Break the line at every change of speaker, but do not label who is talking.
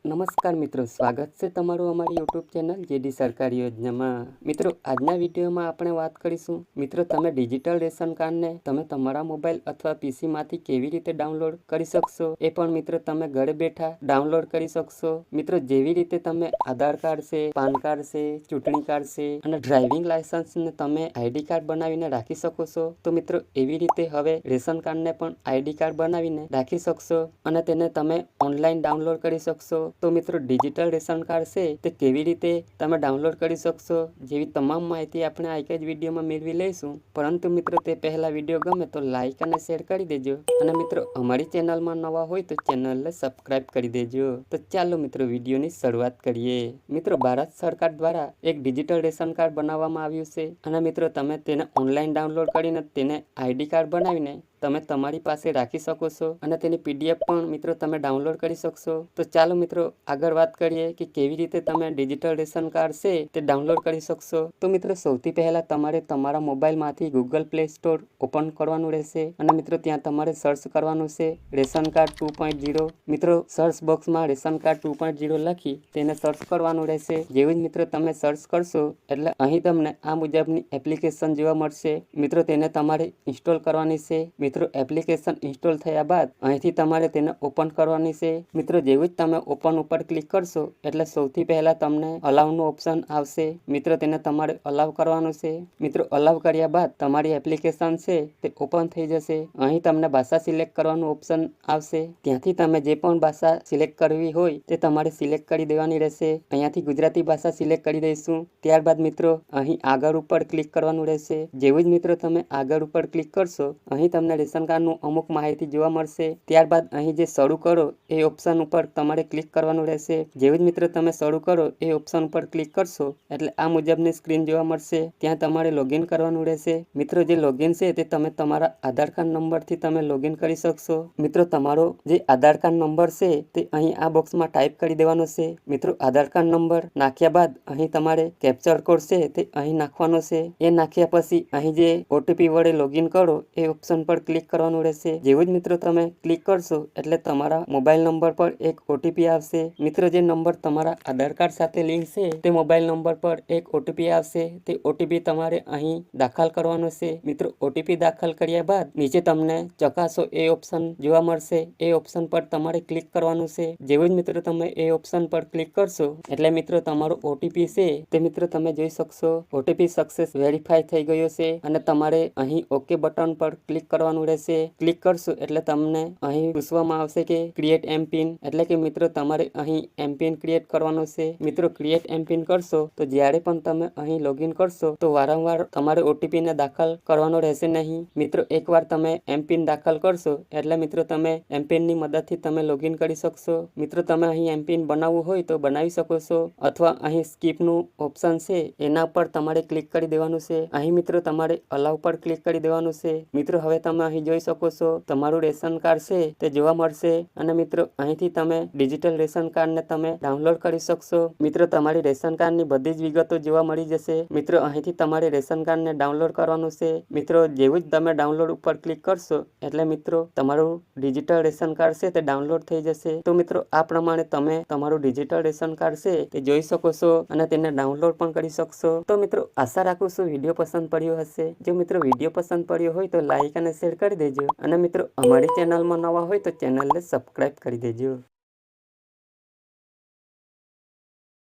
નમસ્કાર મિત્રો, સ્વાગત છે તમારું અમારી યુટ્યુબ ચેનલ જેડી સરકારી યોજનામાં। મિત્રો, આજના વિડીયોમાં આપણે વાત કરીશું મિત્રો તમે ડિજિટલ રેશન કાર્ડને તમે તમારા મોબાઈલ અથવા પીસીમાંથી કેવી રીતે ડાઉનલોડ કરી શકશો, એ પણ મિત્રો તમે ઘરે બેઠા ડાઉનલોડ કરી શકશો। મિત્રો, જેવી રીતે તમે આધાર કાર્ડ છે, પાન કાર્ડ છે, ચૂંટણી કાર્ડ છે અને ડ્રાઇવિંગ લાયસન્સને તમે આઈડી કાર્ડ બનાવીને રાખી શકો છો, તો મિત્રો એવી રીતે હવે રેશન કાર્ડને પણ આઈડી કાર્ડ બનાવીને રાખી શકશો અને તેને તમે ઓનલાઈન ડાઉનલોડ કરી શકશો। તો મિત્રો, ડિજિટલ રેશન કાર્ડ છે તે કેવી રીતે તમે ડાઉનલોડ કરી શકશો, જેવી તમામ માહિતી આપણે આ એક જ વિડીયોમાં મેળવી લઈશું। પરંતુ મિત્રો, તે પહેલા વિડીયો ગમે તો લાઈક અને શેર કરી દેજો અને મિત્રો અમારી ચેનલમાં નવા હોય તો ચેનલને સબસ્ક્રાઇબ કરી દેજો। તો ચાલો મિત્રો વિડીયોની શરૂઆત કરીએ। મિત્રો, ભારત સરકાર દ્વારા એક ડિજિટલ રેશન કાર્ડ બનાવવામાં આવ્યું છે અને મિત્રો તમે તેને ઓનલાઈન ડાઉનલોડ કરીને તેને આઈડી કાર્ડ બનાવીને તમે તમારી પાસે રાખી શકો છો અને તેની પીડીએફ પણ મિત્રો તમે ડાઉનલોડ કરી શકશો। તો ચાલો મિત્રો આગળ વાત કરીએ કે કેવી રીતે તમે ડિજિટલ રેશન કાર્ડ છે તે ડાઉનલોડ કરી શકશો। તો મિત્રો સૌથી પહેલા તમારે તમારા મોબાઈલમાંથી ગૂગલ પ્લે સ્ટોર ઓપન કરવાનું રહેશે અને મિત્રો ત્યાં તમારે સર્ચ કરવાનું છે રેશન કાર્ડ 2.0। મિત્રો સર્ચ બોક્સમાં રેશન કાર્ડ 2.0 લખી તેને સર્ચ કરવાનું રહેશે। જેવું જ મિત્રો તમે સર્ચ કરશો એટલે અહીં તમને આ મુજબની એપ્લિકેશન જોવા મળશે। મિત્રો તેને તમારે ઇન્સ્ટોલ કરવાની છે। મિત્રો એપ્લિકેશન ઇન્સ્ટોલ થયા બાદ અહીંથી તમારે તેને ઓપન કરવાની છે। મિત્રો જેવું જ તમે ઓપન ઉપર ક્લિક કરશો એટલે સૌથી પહેલા તમને અલાવનું ઓપ્શન આવશે। મિત્રો તેને તમારે અલાવ કરવાનું છે। મિત્રો અલાવ કર્યા બાદ તમારી એપ્લિકેશન છે તે ઓપન થઈ જશે। અહીં તમને ભાષા સિલેક્ટ કરવાનું ઓપ્શન આવશે, ત્યાંથી તમે જે પણ ભાષા સિલેક્ટ કરવી હોય તે તમારે સિલેક્ટ કરી દેવાની રહેશે। અહીંયાથી ગુજરાતી ભાષા સિલેક્ટ કરી દઈશું। ત્યારબાદ મિત્રો અહીં આગળ ઉપર ક્લિક કરવાનું રહેશે। જેવું જ મિત્રો તમે આગળ ઉપર ક્લિક કરશો અહીં તમને રેશન કાર્ડનું અમુક માહિતી જોવા મળશે। ત્યારબાદ અહીં જે શરૂ કરો એ ઓપ્શન ઉપર તમારે ક્લિક કરવાનું રહેશે। જેવું જ મિત્રો તમે શરૂ કરો એ ઓપ્શન ઉપર ક્લિક કરશો એટલે આ મુજબની સ્ક્રીન જોવા મળશે। ત્યાં તમારે લોગિન કરવાનું રહેશે। મિત્રો જે લોગિન છે તે તમે તમારા આધાર કાર્ડ નંબરથી તમે લોગિન કરી શકશો। મિત્રો તમારો જે આધાર કાર્ડ નંબર છે તે અહીં આ બોક્સમાં ટાઈપ કરી દેવાનો છે। મિત્રો આધાર કાર્ડ નંબર નાખ્યા બાદ અહીં તમારે કેપ્ચર કોડ છે તે અહીં નાખવાનો છે। એ નાખ્યા પછી અહીં જે ઓટીપી વડે લોગિન કરો એ ઓપ્શન પર ક્લિક કરવાનું રહેશે। જેવું જ મિત્રો તમે ક્લિક કરશો એટલે તમારા મોબાઈલ નંબર પર એક ઓટીપી આવશે। મિત્રો જે નંબર તમારા આધાર કાર્ડ સાથે લિંક છે તે મોબાઈલ નંબર પર એક ઓટીપી આવશે। તે ઓટીપી તમારે અહીં દાખલ કરવાનો છે। મિત્રો ઓટીપી દાખલ કર્યા બાદ નીચે તમને ચકાસો એ ઓપ્શન જોવા મળશે। એ ઓપ્શન પર તમારે ક્લિક કરવાનું છે। જેવું જ મિત્રો તમે એ ઓપ્શન પર ક્લિક કરશો એટલે મિત્રો તમારો ઓટીપી છે તે મિત્રો તમે જોઈ શકશો ઓટીપી સક્સેસ વેરીફાઈ થઈ ગયો છે અને તમારે અહીં ઓકે બટન પર ક્લિક કરવાનું રહેશે। ક્લિક કરશો એટલે તમને અહીં પૂછવામાં આવશે કે ક્રિએટ એમપિન, એટલે કે મિત્રો તમારે અહીં એમપિન ક્રિએટ કરવાનો છે। મિત્રો ક્રિએટ એમપિન કરશો તો જ્યારે પણ તમે અહીં લોગિન કરશો તો વારંવાર તમારે ઓટીપીને દાખલ કરવાનો રહેશે નહીં। મિત્રો એકવાર તમે એમપિન દાખલ કરશો એટલે મિત્રો તમે એમપિનની મદદથી તમે લોગિન કરી શકશો। મિત્રો તમે અહીં એમપિન બનાવવું હોય તો બનાવી શકો છો અથવા અહીં સ્કીપનું ઓપ્શન છે એના પર તમારે ક્લિક કરી દેવાનું છે। અહીં મિત્રો તમારે અલાવ પર ક્લિક કરી દેવાનું છે। મિત્રો હવે તમે અહીં જોઈ શકો છો તમારું રેશન કાર્ડ છે તે જોવા મળશે અને મિત્રો અહીંથી તમે ડિજિટલ રેશન કાર્ડને તમે ડાઉનલોડ કરી શકશો। મિત્રો તમારી રેશન કાર્ડની બધી જ વિગતો જોવા મળી જશે। મિત્રો અહીંથી તમારે રેશન કાર્ડને ડાઉનલોડ કરવાનું છે। મિત્રો જેવું જ તમે ડાઉનલોડ ઉપર ક્લિક કરશો એટલે મિત્રો તમારું ડિજિટલ રેશન કાર્ડ છે તે ડાઉનલોડ થઈ જશે। તો મિત્રો આ પ્રમાણે તમે તમારું ડિજિટલ રેશન કાર્ડ છે તે જોઈ શકો છો અને તેને ડાઉનલોડ પણ કરી શકશો। તો મિત્રો આશા રાખું છું વિડીયો પસંદ પડ્યો હશે। જો મિત્રો વિડીયો પસંદ પડ્યો હોય તો લાઈક અને શેર કરી દેજો અને મિત્રો અમારી ચેનલમાં નવા હોય તો ચેનલને સબસ્ક્રાઇબ કરી દેજો।